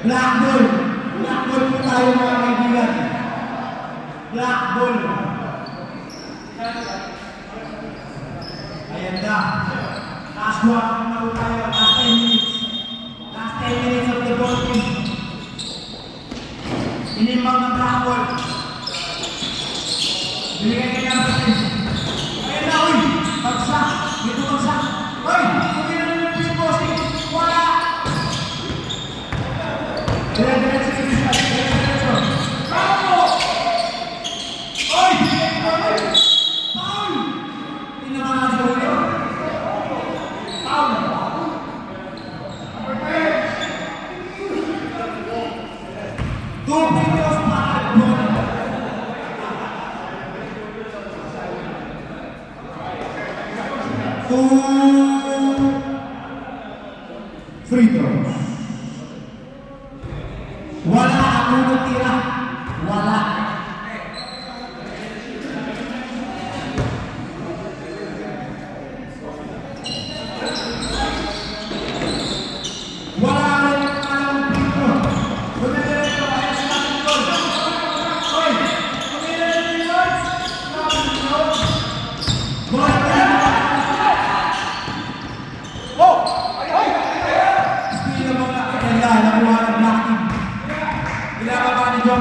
Black ball. Black ball po tayo mga kaibigan. Black ball. Ayan na. Last one na po tayo. Last 10 minutes. Last 10 minutes of the ball game. Inimbang ng black ball. Binigay kayo ng pasin. Ayan na, uy! Bagsak! Dito bagsak! Uy! Kung yun ang pinposting, wala! Dire-diretso kayo siya. Dire-diretso. Bravo! Uy! Paul! Tinamaan sa ulo. Paul! Two videos para doon. Free throws. Wala ako natira. Wala. Wala rin ang free throw. Bumili rin ako ay sa free throw. Oy! Bumili rin free throws. Nakuha ng black team. Ilababa ni John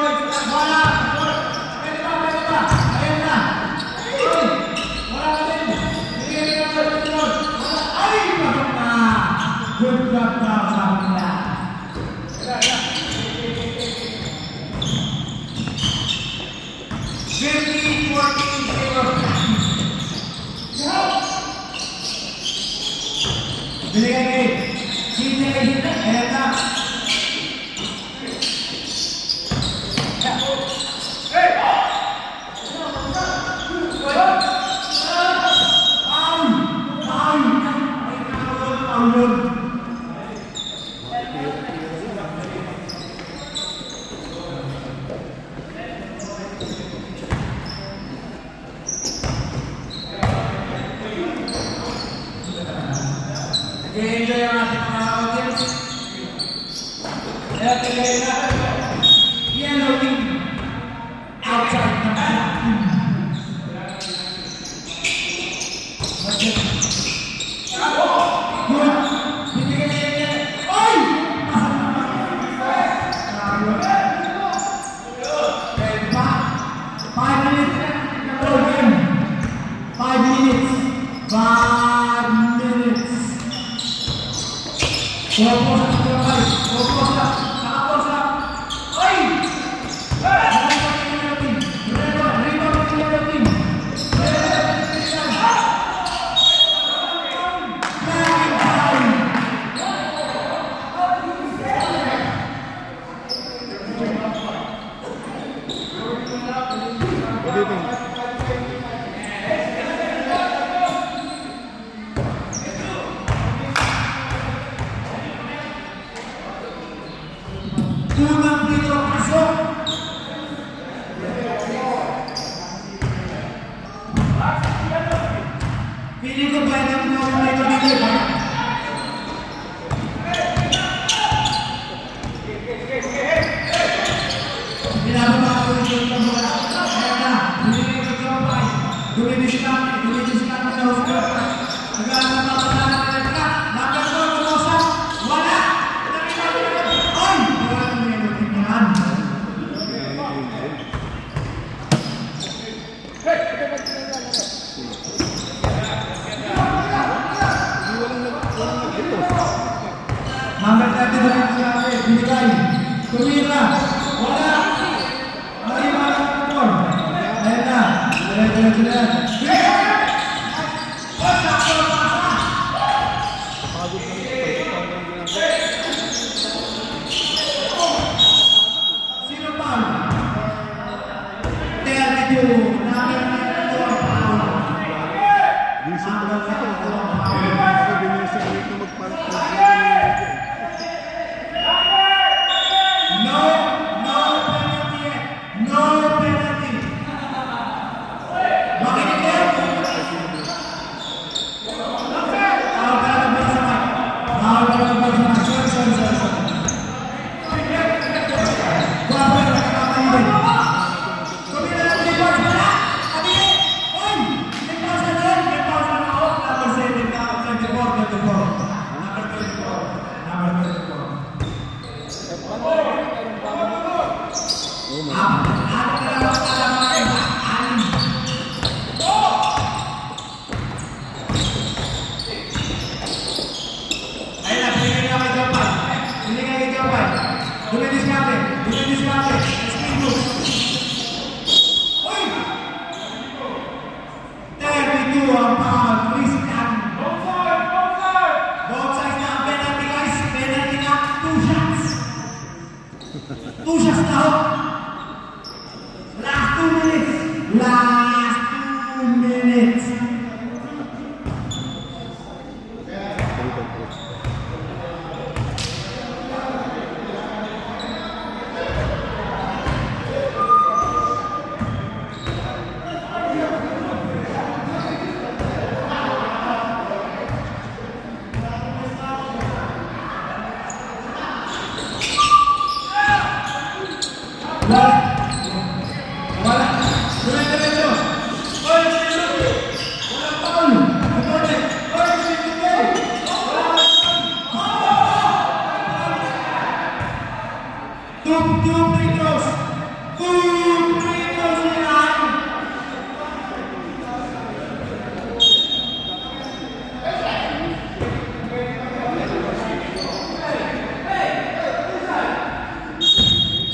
George. Wala. Pwede ba? Pwede ba? Ayan na. Uy! Wala ka din. Bigyan ka na George. Wala. Ay! Bakit na? Good job na sa kanila. 50-14 Binigay kay CJ. Ayan na. Enjoy ang ating mga audience. Kaya pagay na yellow wing outside ng sila. Good. Binigay na yun. Ay! Okay, pa. 5 minutes na program. 5 minutes. 5 minutes. Opo sa tulay. Opo sa. Opo sa. Ay! Tunang dito pasok. Pili ko ba yung mga may pabili ba? diskarte. Binigay. Tumira. Wala. Arriba ng motor. Ayan na. Dire. Sino pa? 32. Number 32 ang foul. Visit ko lang ito. Ako binisip ulit na magpalit. No penalty yet. No penalty. Makinig kayo. Bawal ka lang magsamay. Bawal ka lang magsamay. Sorry. Bawal ka lang magsamay. Kumila lang si George. Wala. Abi. Oy. May pausa na yun. May pausa na ako. Number 74. Number 24. Ayun na, binigay niya kay Japan. Binigay kay Japan. Dumidiskarte. Spin move. Uy! 32 ang foul. Christian. Both sides na ang penalty, guys. Penalty na 2 shots. 2 shots na ho. Last 2 minutes. Last 2 minutes. Wala. Diretso. Oy, wala foul. Oy, binigay. Two free throws. 2 free throws yan.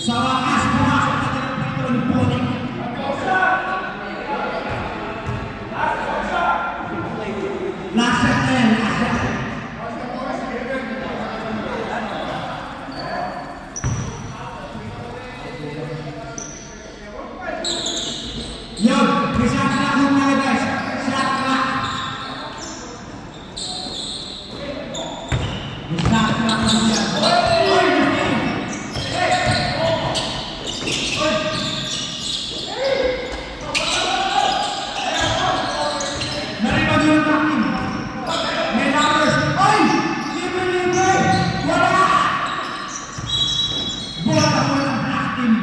Sa wakas, pumasok na din ang free ni Punik. Last shot na yan, last shot. Yun, may shot clock yung mga guys. Shot clock. May shot clock yung mga. Oy, narinig yung takin. May numbers. Oy! Libre! Wala! Bola ng black team.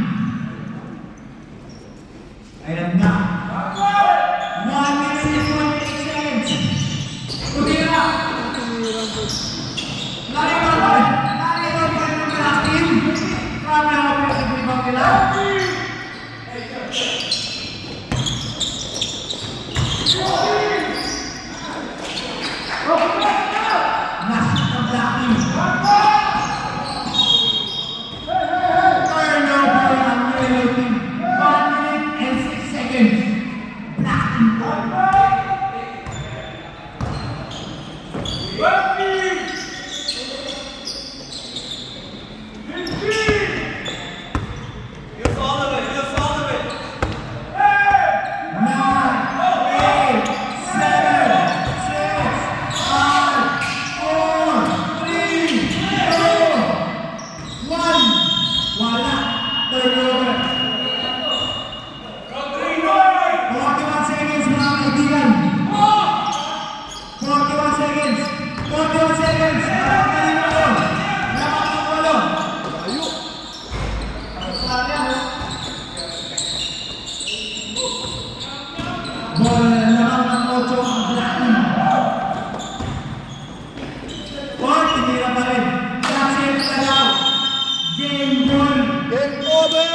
Ayan na. 1 minute and 28 seconds. Tumira. Narinig yung black team. Grabe ang offensive rebound nila. Nasa ang black team. Turnover ang yellow team. 1 minute and 6 seconds. Black team. Wala. Turnover. 41 seconds mga kaibigan. 41 seconds. 41 seconds. Nakakalim kayo. Nakakakulo. Bola naman ng 8 ang black team. Or, tinira pa rin. That's it, talaw. Game ball. Game over!